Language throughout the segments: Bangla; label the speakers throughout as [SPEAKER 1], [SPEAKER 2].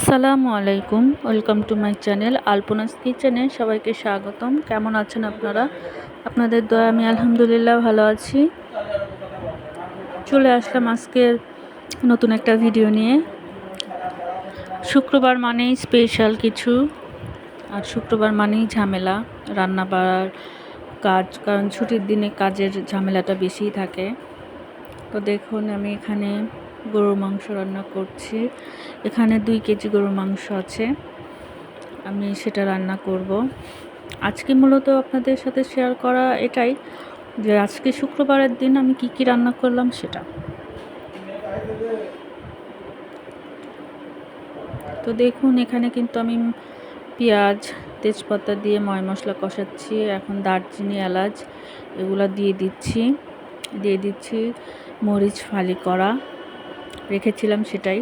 [SPEAKER 1] আসসালামু আলাইকুম, ওয়েলকাম টু মাই চ্যানেল আলপনাস কিচেনে সবাইকে স্বাগতম। কেমন আছেন আপনারা? আপনাদের দয়া আমি আলহামদুলিল্লাহ ভালো আছি। চলে আসলাম আজকের নতুন একটা ভিডিও নিয়ে। শুক্রবার মানেই স্পেশাল কিছু, আর শুক্রবার মানেই ঝামেলা, রান্না বাড়ার কাজ, কারণ ছুটির দিনে কাজের ঝামেলাটা বেশিই থাকে। তো দেখুন আমি এখানে গরুর মাংস রান্না করছি। এখানে 2 কেজি গরুর মাংস আছে, আমি সেটা রান্না করব। আজকে মূলত আপনাদের সাথে শেয়ার করা এটাই যে আজকে শুক্রবারের দিন আমি কি রান্না করলাম সেটা। তো দেখুন এখানে কিন্তু আমি পেঁয়াজ তেজপাতা দিয়ে ময় মশলা কষাচ্ছি। এখন দারচিনি এলাচ এগুলো দিয়ে দিচ্ছি মরিচ ফালি করা রেখেছিলাম সেটাই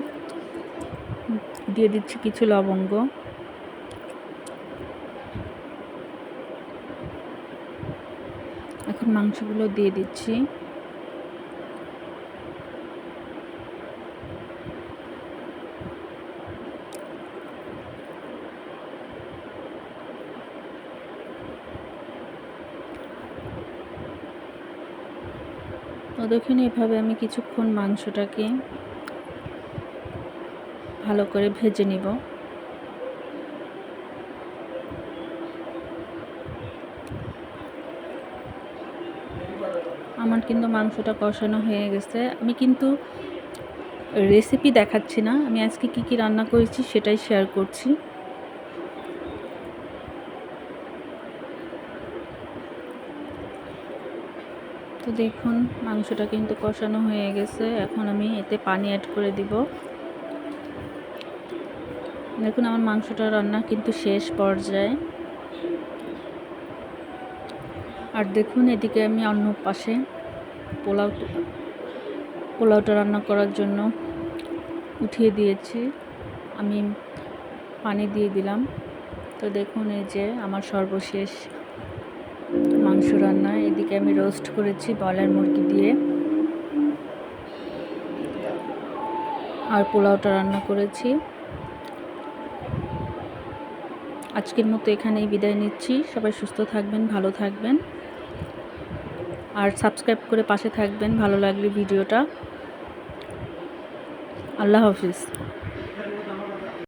[SPEAKER 1] দিয়ে দিচ্ছি, কিছু লবঙ্গ। এখন মাংসগুলো দিয়ে দিচ্ছি। তো দেখুন এভাবে আমি কিছুক্ষণ মাংসটাকে ভালো করে ভেজে নিব। আমার কিন্তু মাংসটা কষানো হয়ে গেছে। আমি কিন্তু রেসিপি দেখাচ্ছি না, আমি আজকে কি রান্না করেছি সেটাই শেয়ার করছি। তো দেখুন মাংসটা কিন্তু কষানো হয়ে গেছে। এখন আমি এতে পানি অ্যাড করে দিব। দেখুন আমার মাংসটা রান্না কিন্তু শেষ পর্যায়ে। আর দেখুন এদিকে আমি অন্য পাশে পোলাওটা রান্না করার জন্য উঠিয়ে দিয়েছি। আমি পানি দিয়ে দিলাম। তো দেখুন এই যে আমার সর্বশেষ মাংস রান্না। এদিকে আমি রোস্ট করেছি ব্রয়লার মুরগি দিয়ে, আর পোলাওটা রান্না করেছি। আজকের মতো এখানেই বিদায় নিচ্ছি। সবাই সুস্থ থাকবেন, ভালো থাকবেন, আর সাবস্ক্রাইব করে পাশে থাকবেন ভালো লাগলে ভিডিওটা। আল্লাহ হাফিজ।